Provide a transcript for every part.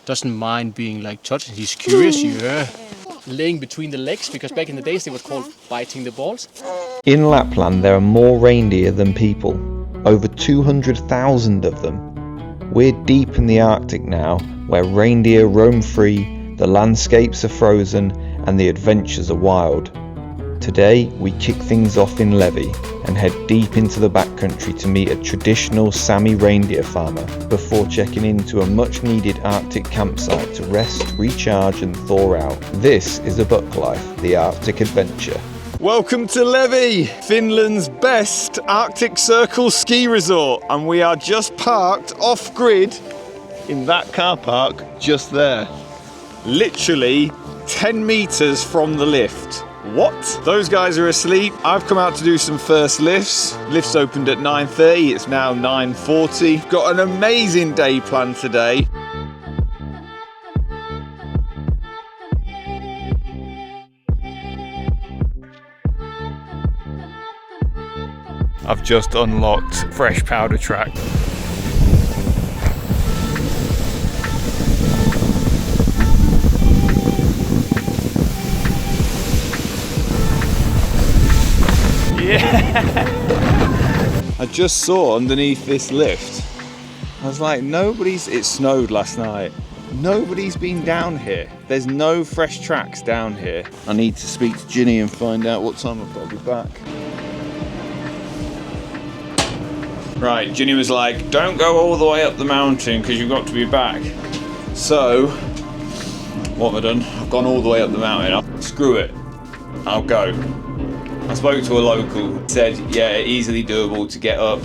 doesn't mind being like touched. He's curious, yeah. Laying between the legs, because back in the days they were called biting the balls. In Lapland there are more reindeer than people, over 200,000 of them. We're deep in the Arctic now, where reindeer roam free, the landscapes are frozen and the adventures are wild. Today we kick things off in Levi and head deep into the backcountry to meet a traditional Sámi Reindeer farmer before checking into a much needed Arctic campsite to rest, recharge and thaw out. This is the Vanlife, the Arctic adventure. Welcome to Levi, Finland's best Arctic Circle ski resort, and we are just parked off-grid in that car park just there. Literally 10 meters from the lift. What? Those guys are asleep. I've come out to do some first lifts. Lifts opened at 9:30, it's now 9:40. Got an amazing day planned today. I've just unlocked fresh powder track. Yeah! I just saw underneath this lift. I was like, it snowed last night. Nobody's been down here. There's no fresh tracks down here. I need to speak to Ginny and find out what time I've got to be back. Right, Ginny was like, don't go all the way up the mountain because you've got to be back. So, what have I done? I've gone all the way up the mountain. Screw it, I'll go. I spoke to a local, said, yeah, easily doable to get up.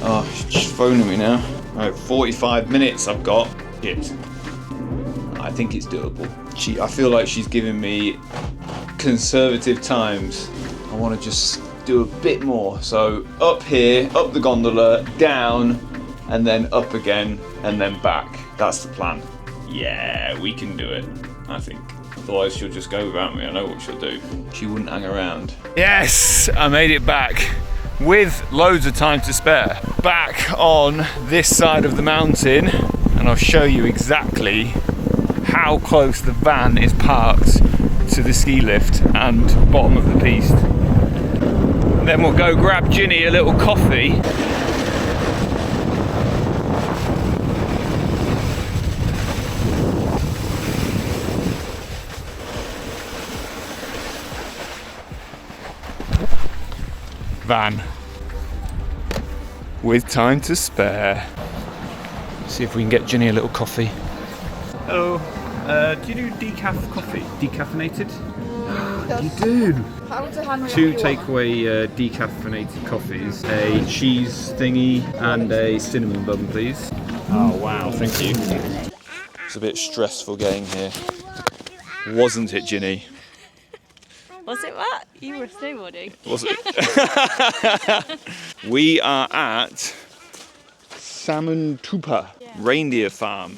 Oh, she's just phoning me now. Right, 45 minutes I've got. Shit. I think it's doable. I feel like she's giving me conservative times. I want to just do a bit more. So up here, up the gondola, down, and then up again, and then back. That's the plan. Yeah, we can do it, I think. Otherwise she'll just go without me. I know what she'll do. She wouldn't hang around. Yes, I made it back with loads of time to spare. Back on this side of the mountain, and I'll show you exactly how close the van is parked to the ski lift and bottom of the piste. Then we'll go grab Ginny a little coffee. Van with time to spare. See if we can get Ginny a little coffee. Hello, do you do decaf coffee? Decaffeinated? You do? 2 takeaway decaffeinated coffees, a cheese thingy and a cinnamon bun please. Oh wow, thank you. It's a bit stressful getting here. Wasn't it, Ginny? Was it what? You were snowboarding. Was it? We are at Sammon Tupa reindeer farm,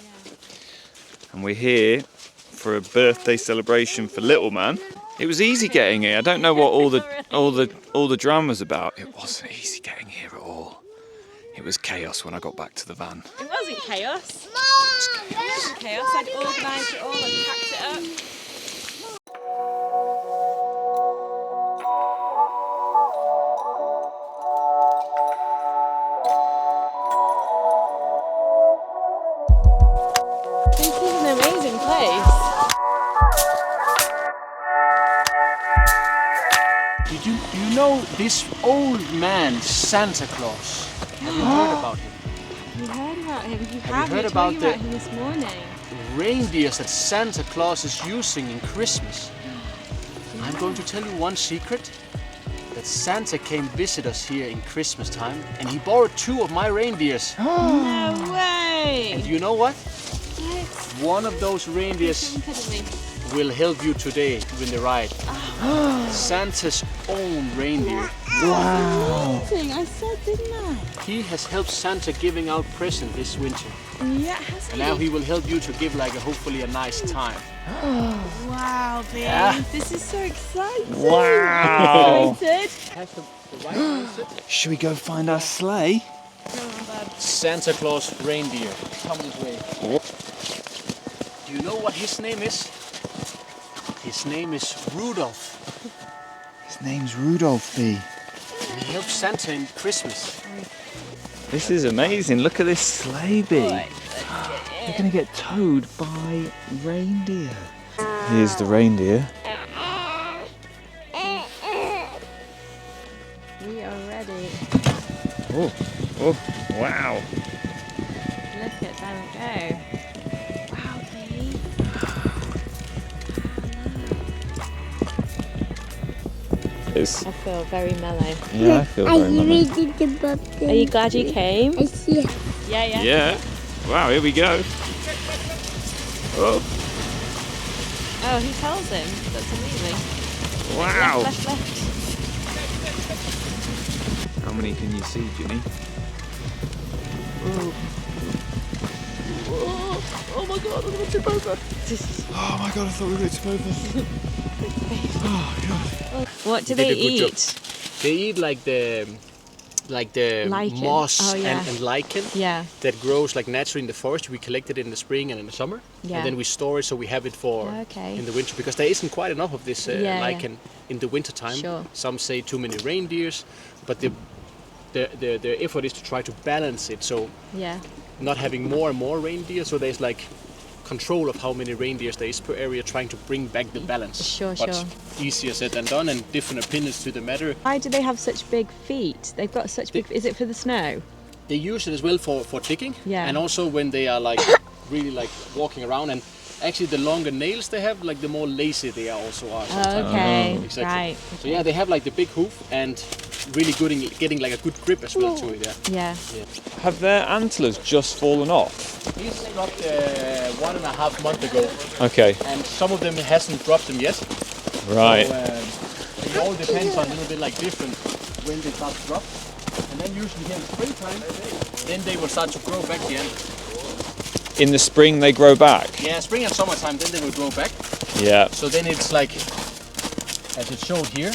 and we're here for a birthday celebration for little man. It was easy getting here. I don't know what all the drama's about. It wasn't easy getting here at all. It was chaos when I got back to the van. It wasn't chaos. It wasn't chaos. I'd organised it all and packed it up. Do you know this old man, Santa Claus? Have you heard about him? You heard about him? You Have you heard about about him this morning. Reindeers that Santa Claus is using in Christmas? I'm going to tell you one secret. That Santa came visit us here in Christmas time and he borrowed 2 of my reindeers. No way! And do you know what? What? One of those reindeers will help you today win the ride. Santa's own reindeer. Wow! Amazing. I said, didn't I? He has helped Santa giving out presents this winter. Yeah, has he? And now he will help you to give hopefully a nice time. Wow, babe. Yeah. This is so exciting. Wow! Excited? Should we go find our sleigh? Santa Claus reindeer. Come this way. Do you know what his name is? His name is Rudolph. His name's Rudolph B. And he helps Santa in Christmas. This is amazing. Look at this sleigh bee. You're going to get towed by reindeer. Here's the reindeer. We are ready. Oh, wow. Look at them go. Wow, Bee. I feel very mellow. Yeah, I feel very mellow. Are you glad you came? Yeah, yeah. Yeah. Wow, here we go. Oh, Oh, he tells him. That's amazing. wow. Left, left. How many can you see, Ginny? Oh my god, I'm going to tip over. Oh my god, I thought we were going to tip over. Oh god. What do They they did a good job. eat? They eat like the Lichen. moss Oh, yeah. and lichen Yeah. that grows like naturally in the forest. We collect it in the spring and in the summer, Yeah. and then we store it so we have it for Okay. in the winter because there isn't quite enough of this Yeah, lichen in the winter time. Sure. Some say too many reindeers, but the effort is to try to balance it so Yeah. not having more and more reindeer. So there's like control of how many reindeers there is per area, trying to bring back the balance. Sure, but sure. easier said than done, and different opinions to the matter. Why do they have such big feet? They've got such big. Is it for the snow? They use it as well for digging, Yeah. and also when they are like really like walking around. And actually, the longer nails they have, like the more lazy they are also are. Sometimes. Okay. Exactly. Right. So yeah, they have like the big hoof and really good in getting like a good grip as well to it. Yeah. Yeah. Have their antlers just fallen off? He's dropped 1.5 months ago, Okay, and some of them hasn't dropped them yet. right. So, it all depends on a little bit like different when they start to drop. And then usually here in the springtime, then they will start to grow back again. In the spring they grow back? Yeah, spring and summertime, then they will grow back. Yeah. So then it's like, as it showed here,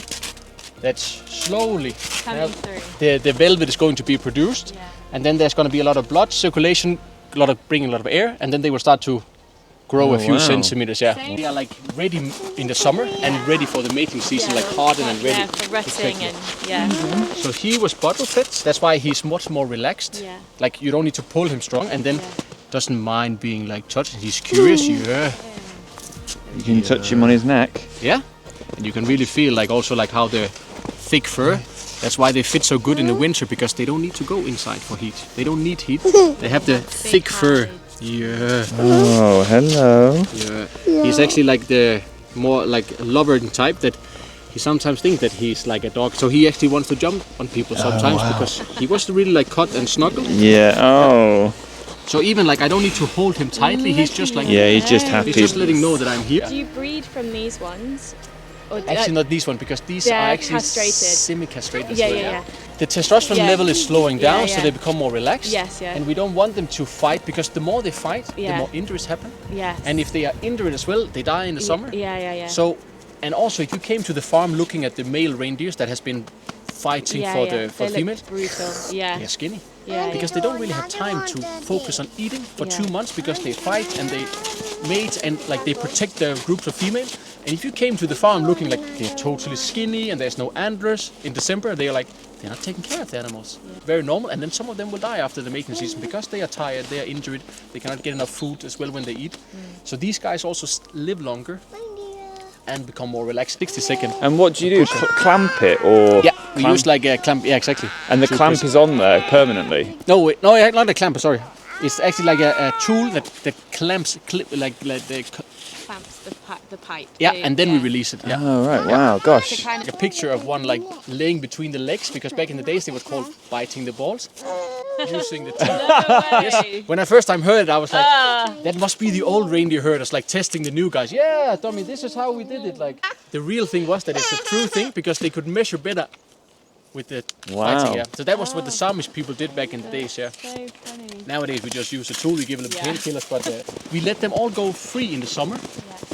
that slowly Coming through. the velvet is going to be produced. Yeah. And then there's going to be a lot of blood circulation, bringing a lot of air, and then they will start to grow Oh, a few wow. centimeters. Yeah, Same. they are like ready in the summer and ready for the mating season, like hardened and ready. Yeah, for rutting Exactly. and yeah. So he was bottle fed. That's why he's much more relaxed. Yeah. Like you don't need to pull him strong, and then doesn't mind being like touched. He's curious. Yeah. You can touch him on his neck. Yeah. And you can really feel like also like how the thick fur. That's why they fit so good in the winter, because they don't need to go inside for heat. They don't need heat. They have the thick fur. Yeah. Oh, hello. Yeah. He's actually like the more like Loverton type that he sometimes thinks that he's like a dog. So he actually wants to jump on people sometimes because he wants to really like cut and snuggle. Yeah, oh. So even like I don't need to hold him tightly. He's just like Yeah, he's just happy. he's just letting know that I'm here. Do you breed from these ones? Or Actually, not these ones, because these They're are actually castrated. semi-castrated. as Yeah, well, yeah, yeah. The testosterone Yeah. level is slowing down, Yeah, so yeah. they become more relaxed. Yes, yeah. And we don't want them to fight, because the more they fight, the Yeah. more injuries happen. Yes. And if they are injured as well, they die in the summer. Yeah, yeah, yeah. So, and also if you came to the farm looking at the male reindeers that has been fighting yeah, for yeah. the for they female, look brutal. Yeah. they're skinny. Yeah. Because they don't really have time to focus on eating for Yeah. 2 months, because they fight and they mate and like they protect their groups of female. And if you came to the farm looking like they're totally skinny and there's no antlers in December, they're like, they're not taking care of the animals. Very normal. And then some of them will die after the mating season because they are tired, they are injured, they cannot get enough food as well when they eat. So these guys also live longer and become more relaxed. 60 seconds. And what do you do? Clamp it or? Yeah, we clamp? use like a clamp. Yeah, exactly. And the To clamp twist. is on there permanently? No, wait, no, yeah, not a clamp. Sorry, it's actually like a tool that clamps, like the. Clamps the pipe. Yeah, too, and then we release it. Yeah. Oh, right, wow, gosh. Kind Like a picture of one like laying between the legs, because back in the days they were called biting the balls, using the teeth. Yes. When I first time heard it, I was like, that must be the old reindeer herders, like testing the new guys. Yeah, Tommy, this is how we did it. Like the real thing was that it's a true thing, because they could measure better with the biting. Yeah. So that was what the Samish people did back in the days. Yeah. So funny. Nowadays we just use a tool, we give them Yeah. painkillers, but we let them all go free in the summer.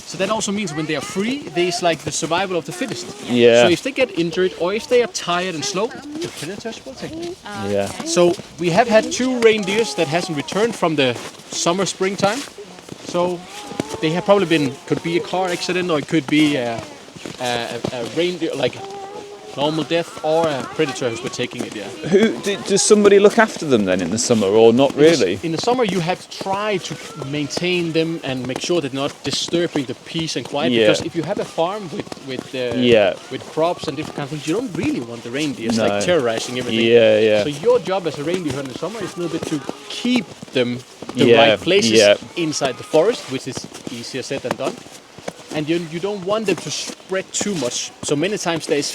So that also means when they are free, there's like the survival of the fittest. Yeah. So if they get injured or if they are tired and slow, the predators will take them. Yeah. So we have had 2 reindeers that hasn't returned from the springtime. So they have probably been, could be a car accident, or it could be a reindeer, like normal death, or a predator who's been taking it. Yeah. Does somebody look after them then in the summer, or not really? In the summer, you have to try to maintain them and make sure they're not disturbing the peace and quiet. Yeah. Because if you have a farm with crops and different kinds of things, you don't really want the reindeers like terrorizing everything. Yeah. So your job as a reindeer hunter in the summer is a little bit to keep them the right places inside the forest, which is easier said than done. And you don't want them to spread too much. So many times there's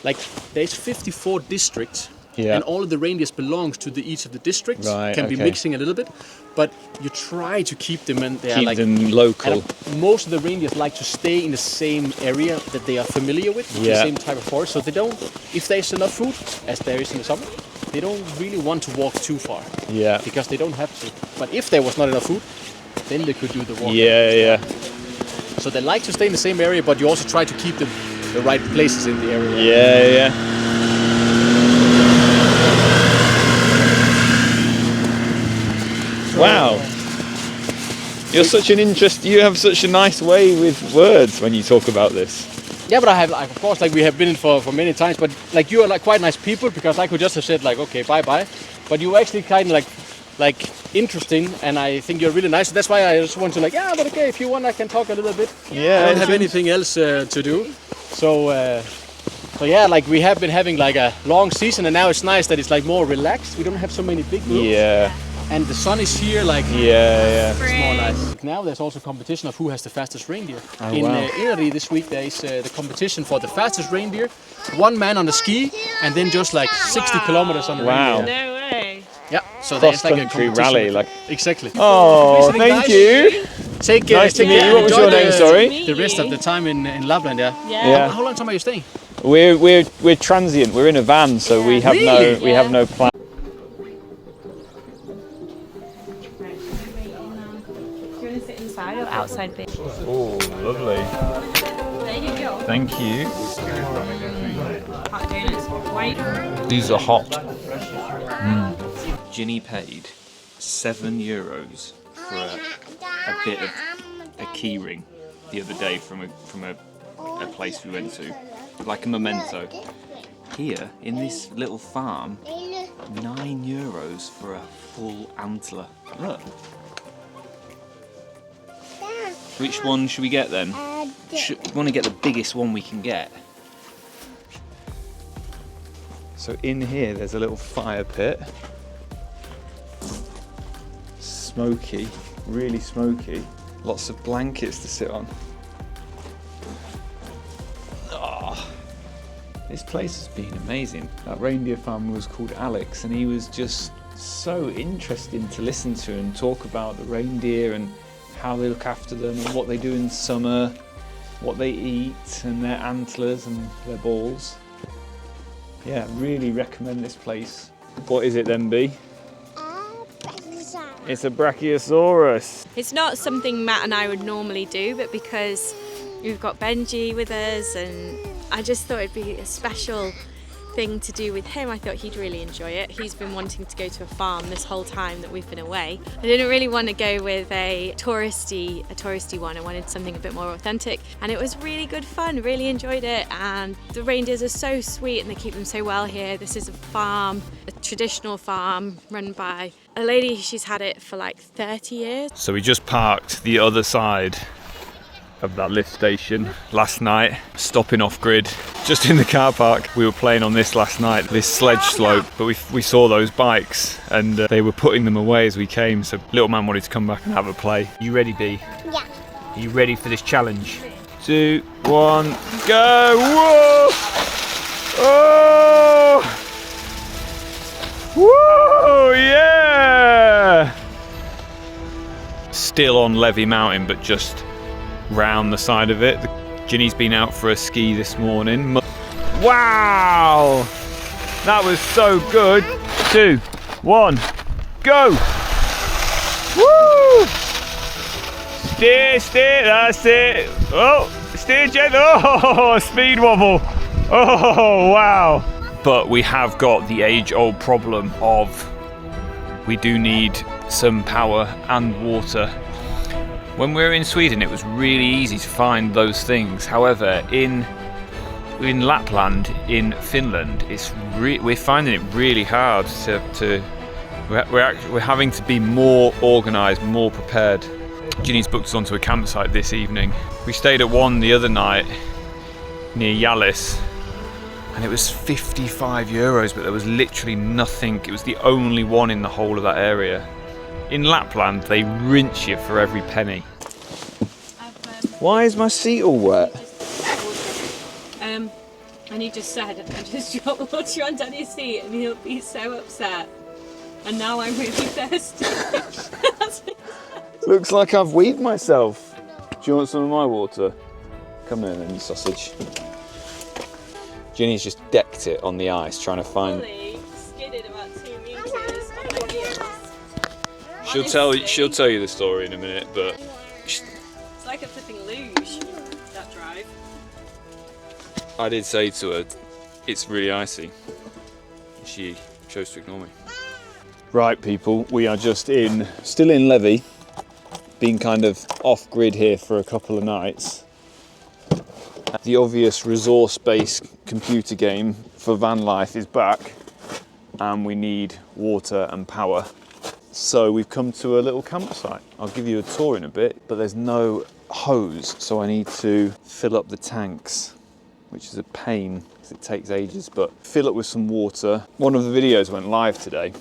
54 districts, and all of the reindeers belongs to each of the districts. Can be mixing a little bit, but you try to keep them and they are them local. Most of the reindeers like to stay in the same area that they are familiar with, the same type of forest. So they don't, if there's enough food, as there is in the summer, they don't really want to walk too far. Because they don't have to. But if there was not enough food, then they could do the walk. So they like to stay in the same area, but you also try to keep them the right places in the area. Wow. You're such an you have such a nice way with words when you talk about this. Yeah, but I have, like, of course, like we have been in for many times, but like you are like quite nice people, because I could just have said like, okay, bye, but you actually kind of like interesting, and I think you're really nice. So that's why I just want to but okay, if you want, I can talk a little bit. I don't have anything else to do. So yeah, like we have been having like a long season, and now it's nice that it's like more relaxed. We don't have so many big groups. And the sun is here, like it's more nice. Now there's also competition of who has the fastest reindeer. In Italy this week there is the competition for the fastest reindeer. One man on the ski, and then just like 60 kilometers on the reindeer. No way. Yeah, so there's like a competition rally, exactly. Oh, thank you. Nice to meet you. What was your name? Sorry. The rest of the time in Lapland, Yeah. How long time are you staying? We're transient. We're in a van, so we have no plan. Inside or outside bit? Oh, lovely. There you go. Thank you. Hot donuts. White. These are hot. Ginny paid €7 for a bit of a key ring the other day from a place we went to, like a memento. Here in this little farm, €9 for a full antler. Look. Which one should we get then? We want to get the biggest one we can get. So in here there's a little fire pit. Smoky, really smoky. Lots of blankets to sit on. Oh, this place has been amazing. That reindeer farmer was called Alex, and he was just so interesting to listen to and talk about the reindeer and how they look after them and what they do in summer, what they eat, and their antlers and their balls. Yeah, really recommend this place. What is it then, Bea? It's a Brachiosaurus. It's not something Matt and I would normally do, but because we've got Benji with us, and I just thought it'd be a special thing to do with him. I thought he'd really enjoy it. He's been wanting to go to a farm this whole time that we've been away. I didn't really want to go with a touristy one. I wanted something a bit more authentic, and it was really good fun. Really enjoyed it, and the reindeers are so sweet and they keep them so well here. This is a farm, a traditional farm run by a lady. She's had it for like 30 years. So we just parked the other side of that lift station last night, stopping off grid just in the car park. We were playing on this last night, this sledge slope, but we saw those bikes and they were putting them away as we came, so little man wanted to come back and have a play. You ready, Bea? Yeah. Are you ready for this challenge? 2, 1, go! Whoa! Oh! Whoa! Yeah! Still on Levi Mountain, but just round the side of it. Ginny's been out for a ski this morning. Wow! That was so good. 2, 1, go! Woo! Steer, that's it. Oh, steer gentle. Oh, speed wobble. Oh, wow. But we have got the age-old problem of we do need some power and water. When we were in Sweden, it was really easy to find those things. However, in Lapland, in Finland, we're finding it really hard we're having to be more organised, more prepared. Ginny's booked us onto a campsite this evening. We stayed at one the other night near Jallis, and it was €55, but there was literally nothing. It was the only one in the whole of that area. In Lapland, they rinse you for every penny. Why is my seat all wet? And he just said, I just dropped water on Daddy's seat and he'll be so upset. And now I'm really thirsty. Looks like I've weed myself. Do you want some of my water? Come here then, you sausage. Ginny's just decked it on the ice, trying to find... Ollie skidded about 2 metres on my heels. She'll tell you the story in a minute, but... It's like a flipping luge, that drive. I did say to her, it's really icy. She chose to ignore me. Right, people, we are just still in Levi, being kind of off-grid here for a couple of nights. The obvious resource-based computer game for Vanlife is back, and we need water and power. So we've come to a little campsite. I'll give you a tour in a bit, but there's no hose, so I need to fill up the tanks, which is a pain because it takes ages, but fill up with some water. One of the videos went live today.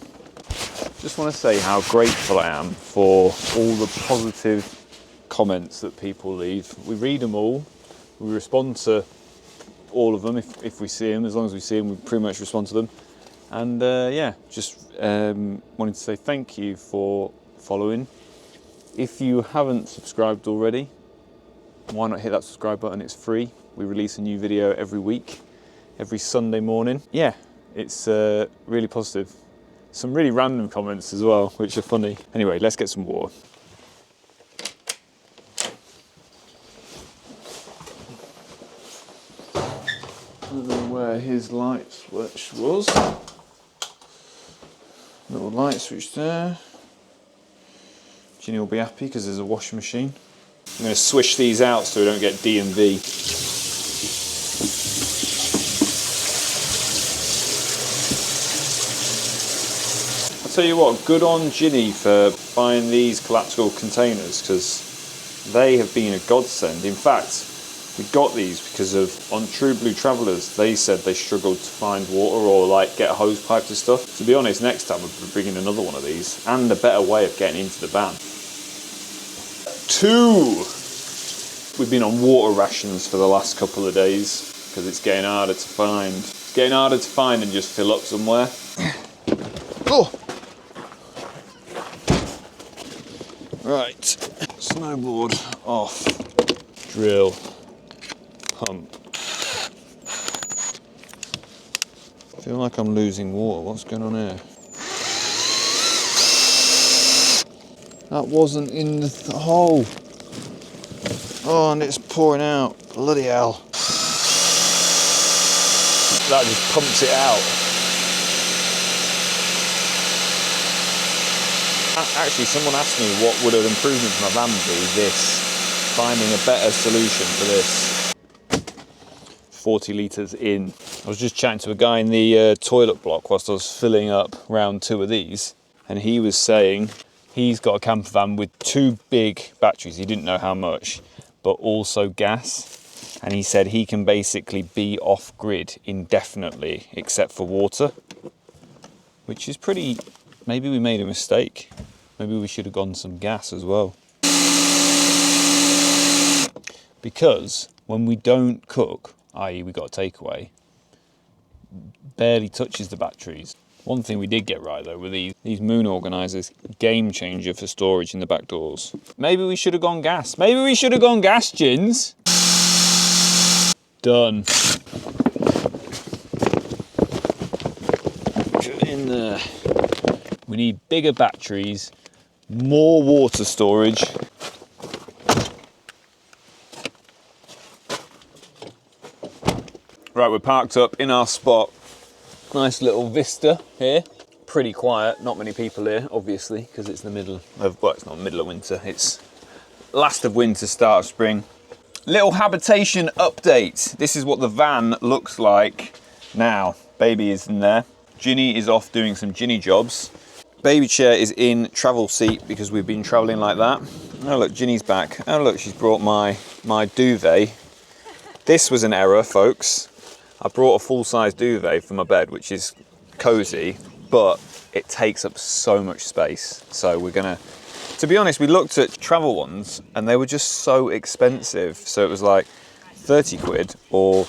Just want to say how grateful I am for all the positive comments that people leave. We read them all, we respond to all of them if we see them. As long as we see them, we pretty much respond to them. And yeah, just wanted to say thank you for following. If you haven't subscribed already, why not hit that subscribe button? It's free. We release a new video every week, every Sunday morning. Yeah, it's really positive. Some really random comments as well, which are funny. Anyway, let's get some water. I don't know where his light switch was. Little light switch there. Ginny will be happy because there's a washing machine. I'm going to swish these out so we don't get D&V. I'll tell you what, good on Ginny for buying these collapsible containers because they have been a godsend. In fact, we got these because on True Blue Travellers, they said they struggled to find water or like get a hose pipe to stuff. To be honest, next time we'll be bringing another one of these and a better way of getting into the van. 2. We've been on water rations for the last couple of days because it's getting harder to find. It's getting harder to find and just fill up somewhere. Oh! Right, snowboard off, drill, pump. I feel like I'm losing water. What's going on here? That wasn't in the hole. Oh, and it's pouring out. Bloody hell. That just pumps it out. Actually, someone asked me what would an improvement to my van be. Finding a better solution for this. 40 litres in. I was just chatting to a guy in the toilet block whilst I was filling up round 2 of these, and he was saying he's got a camper van with 2 big batteries. He didn't know how much, but also gas. And he said he can basically be off grid indefinitely except for water, which is pretty. Maybe we made a mistake. Maybe we should have gone some gas as well. Because when we don't cook, i.e. we got a takeaway, barely touches the batteries. One thing we did get right though were these moon organisers, game changer for storage in the back doors. Maybe we should have gone gas. Maybe we should have gone gas, Gins. Done. Put it in there. We need bigger batteries, more water storage. Right, we're parked up in our spot. Nice little vista here. Pretty quiet, not many people here, obviously, because it's the middle of, well, it's not the middle of winter, it's Last of winter, start of spring. Little habitation update. This is what the van looks like now. Baby is in there. Ginny is off doing some Ginny jobs. Baby chair is in travel seat because we've been travelling like that. Oh look, Ginny's back. Oh look, she's brought my duvet. This was an error, folks. I brought a full-size duvet for my bed, which is cosy, but it takes up so much space. So we're gonna, to be honest, we looked at travel ones and they were just so expensive. So it was like 30 quid or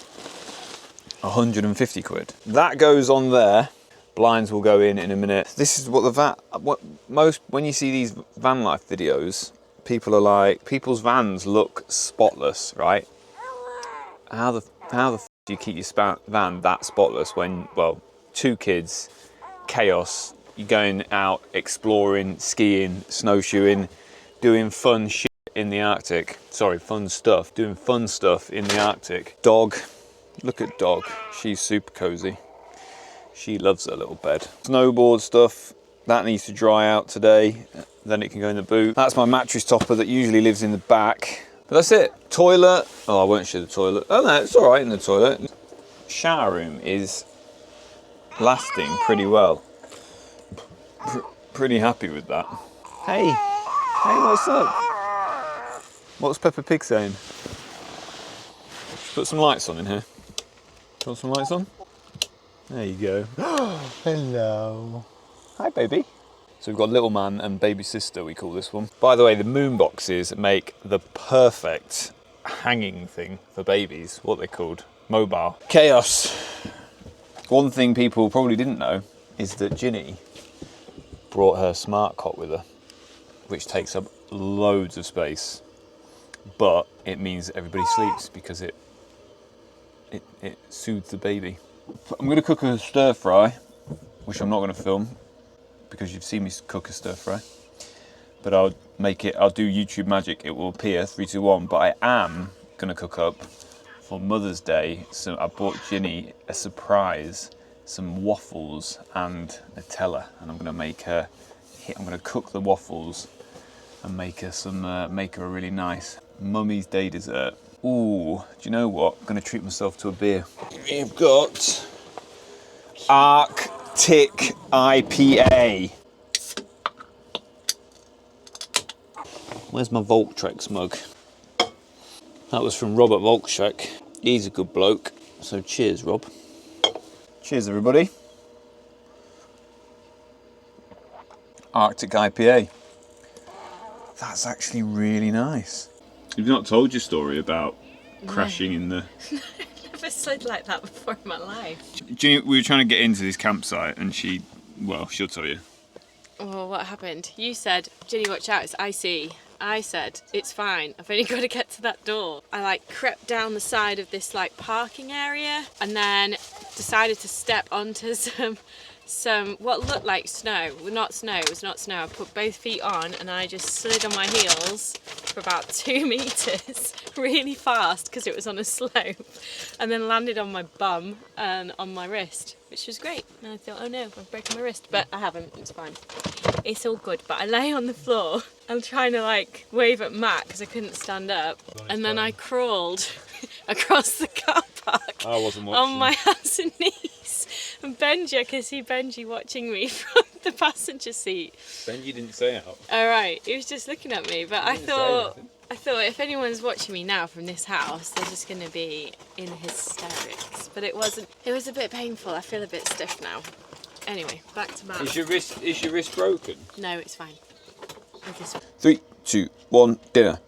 150 quid. That goes on there. Blinds will go in a minute. This is what when you see these van life videos, people are like, people's vans look spotless, right? How the f do you keep your van that spotless when, well, 2 kids, chaos, you're going out exploring, skiing, snowshoeing, doing fun shit in the Arctic. Sorry, fun stuff, doing fun stuff in the Arctic. Dog, look at Dog, she's super cozy. She loves her little bed. Snowboard stuff, that needs to dry out today, then it can go in the boot. That's my mattress topper that usually lives in the back. But that's it. Toilet. Oh, I won't show the toilet. Oh no, it's all right in the toilet. Shower room is lasting pretty well. Pretty happy with that. Hey, what's up? What's Peppa Pig saying? Put some lights on in here. Got some lights on? There you go. Hello. Hi, baby. So we've got little man and baby sister, we call this one. By the way, the moon boxes make the perfect hanging thing for babies. What they're called? Mobile. Chaos. One thing people probably didn't know is that Ginny brought her smart cot with her, which takes up loads of space, but it means everybody sleeps because it soothes the baby. I'm going to cook a stir fry, which I'm not going to film because you've seen me cook a stir fry, but I'll do YouTube magic, it will appear, 3, 2, 1, but I am going to cook up for Mother's Day. So I bought Ginny a surprise, some waffles and Nutella, and I'm going to cook the waffles and make her a really nice Mummy's Day dessert. Ooh, do you know what? I'm going to treat myself to a beer. We've got Arctic IPA. Where's my Voltrex mug? That was from Robert Voltrex. He's a good bloke. So cheers, Rob. Cheers, everybody. Arctic IPA. That's actually really nice. You've not told your story about crashing in the... I've never slid like that before in my life. Ginny, we were trying to get into this campsite and she'll tell you. Well, what happened? You said, Ginny, watch out, it's icy. I said, it's fine, I've only got to get to that door. I crept down the side of this parking area and then decided to step onto some what looked like snow. Well, not snow, it was not snow. I put both feet on and I just slid on my heels for about 2 meters really fast because it was on a slope, and then landed on my bum and on my wrist, which was great. And I thought, oh no, I've broken my wrist, but I haven't, it's fine. It's all good. But I lay on the floor and trying to wave at Matt because I couldn't stand up, and then I crawled across the car park on my hands and knees. And Benji, I could see Benji watching me from the passenger seat. Benji didn't say out. All right, he was just looking at me, but I thought if anyone's watching me now from this house, they're just going to be in hysterics. But it wasn't. It was a bit painful. I feel a bit stiff now. Anyway, back to Matt. Is your wrist broken? No, it's fine. 3, 2, 1, dinner.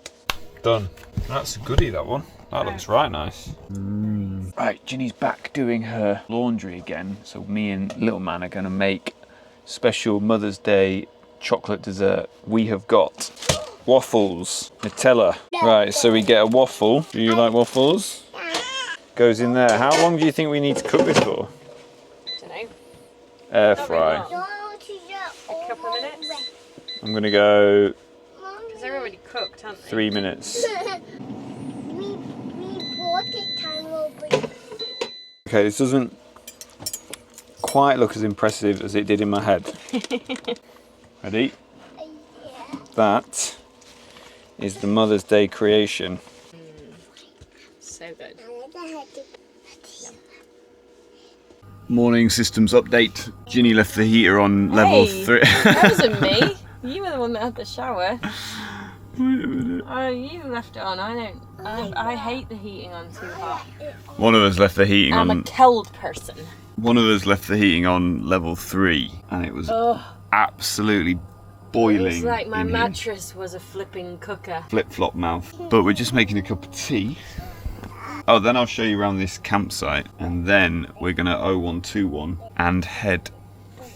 Done. That's a goodie, that one. That looks right nice. Right, Ginny's back doing her laundry again. So me and little man are going to make special Mother's Day chocolate dessert. We have got waffles, Nutella. Right, so we get a waffle. Do you like waffles? Goes in there. How long do you think we need to cook this for? Don't know. Air fry. A couple of minutes. I'm going to go... Because they're already cooked, aren't they? 3 minutes. Okay, this doesn't quite look as impressive as it did in my head. Ready? That is the Mother's Day creation. So good. Morning systems update. Ginny left the heater on level 3. That wasn't me. You were the one that had the shower. Wait a minute. Oh, you left it on. I hate the heating on too hot. One of us left the heating I'm on. a cold person. One of us left the heating on level 3, and it was absolutely boiling. It's like my in here. mattress was a flipping cooker. Flip-flop mouth. But we're just making a cup of tea. Oh, then I'll show you around this campsite, and then we're gonna 0121 and head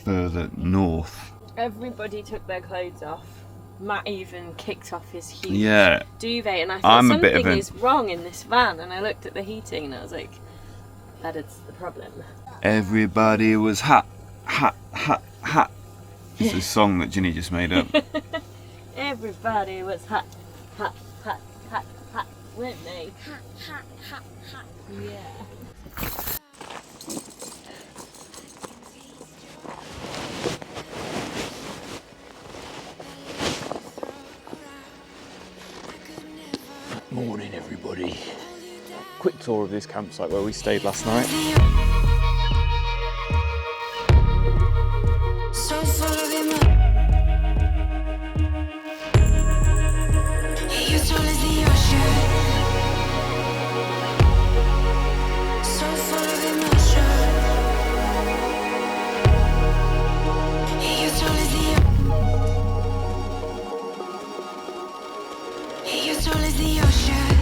further north. Everybody took their clothes off. Matt even kicked off his huge duvet, and I thought something is wrong in this van. And I looked at the heating, and I was like, that is the problem. Everybody was hot, hot, hot, hot. It's a song that Ginny just made up. Everybody was hot, hot, hot, hot, hot, weren't they? Hot, hot, hot, hot. Yeah. Morning, everybody. Quick tour of this campsite where we stayed last night. So full of emotion. You're tall as the ocean. So full of emotion. You're tall as the You're tall as the ocean.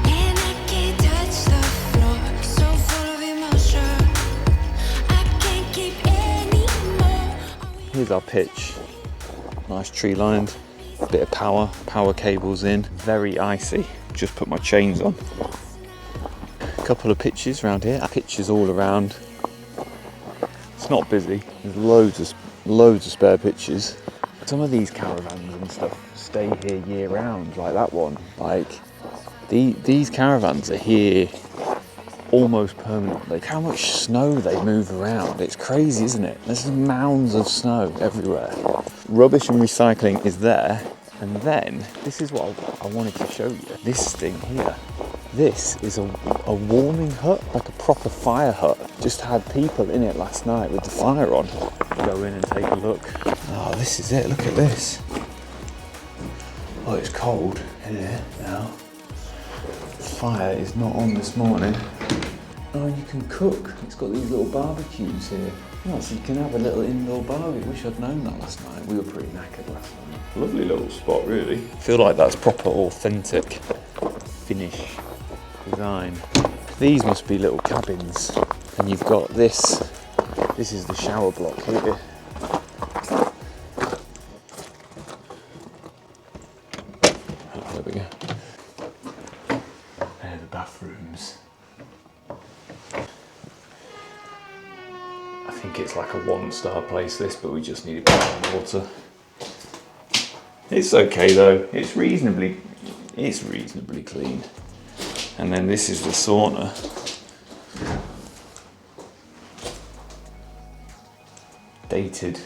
And I can't touch the floor. So full of emotion. I can't keep any more. Here's our pitch. Nice tree lined. Bit of power cables in. Very icy. Just put my chains on. A couple of pitches around here. Pitches all around. It's not busy. There's loads of spare pitches. Some of these caravans and stuff stay here year round, like that one. Like these caravans are here almost permanently. Look how much snow they move around. It's crazy, isn't it? There's mounds of snow everywhere. Rubbish and recycling is there. And then, this is what I wanted to show you. This thing here. This is a warming hut, like a proper fire hut. Just had people in it last night with the fire on. Go in and take a look. Oh, this is it. Look at this. Oh, it's cold in here now. The fire is not on this morning. Oh, you can cook. It's got these little barbecues here. Oh, so you can have a little indoor barbecue. Wish I'd known that last night. We were pretty knackered last night. Lovely little spot, really. I feel like that's proper authentic Finnish design. These must be little cabins. And you've got this. This is the shower block here. Oh, there we go. There are the bathrooms. I think it's like a 1-star place this, but we just need plain water. It's okay though, it's reasonably clean. And then this is the sauna. Dated.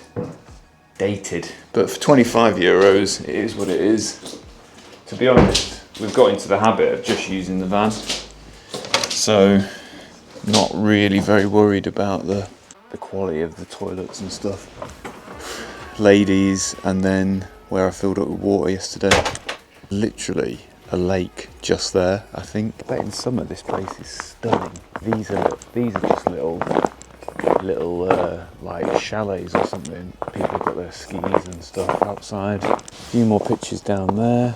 But for €25, it is what it is. To be honest, we've got into the habit of just using the van. So, not really very worried about the quality of the toilets and stuff. Ladies, and then where I filled up with water yesterday. Literally a lake just there, I think. I bet in summer this place is stunning. These are just little like chalets or something. People have got their skis and stuff outside. A few more pictures down there.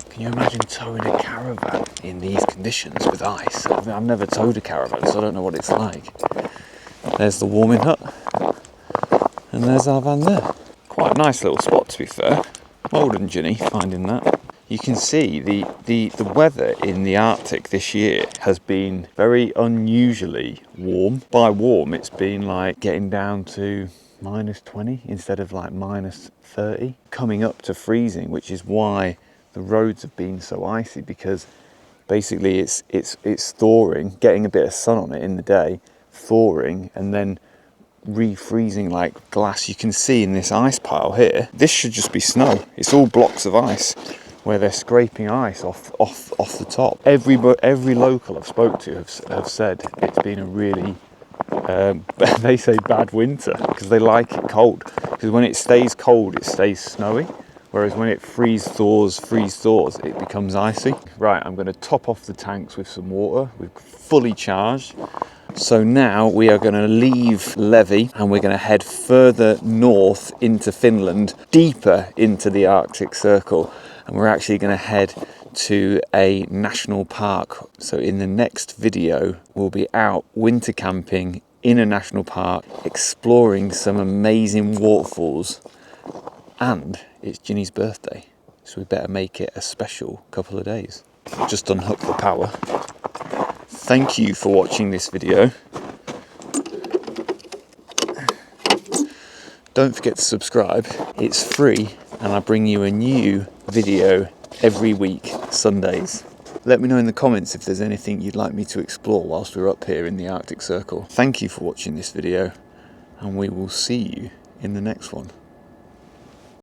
Can you imagine towing a caravan in these conditions with ice? I've never towed a caravan, so I don't know what it's like. There's the warming hut, and there's our van there. Quite a nice little spot, to be fair. Well done, Ginny, finding that. You can see the weather in the Arctic this year has been very unusually warm. By warm, it's been like getting down to -20 instead of like -30, coming up to freezing, which is why the roads have been so icy, because basically it's thawing, getting a bit of sun on it in the day, thawing, and then refreezing like glass. You can see in this ice pile here, this should just be snow. It's all blocks of ice where they're scraping ice off the top. Every local I've spoke to have said it's been a really they say bad winter because they like it cold, because when it stays cold it stays snowy, whereas when it freeze thaws it becomes icy. Right, I'm going to top off the tanks with some water. We're fully charged. So now we are going to leave Levi and we're going to head further north into Finland, deeper into the Arctic Circle, and we're actually going to head to a national park. So in the next video we'll be out winter camping in a national park, exploring some amazing waterfalls, and it's Ginny's birthday, so we better make it a special couple of days. Just unhook the power. Thank you for watching this video. Don't forget to subscribe. It's free and I bring you a new video every week, Sundays. Let me know in the comments if there's anything you'd like me to explore whilst we're up here in the Arctic Circle. Thank you for watching this video and we will see you in the next one.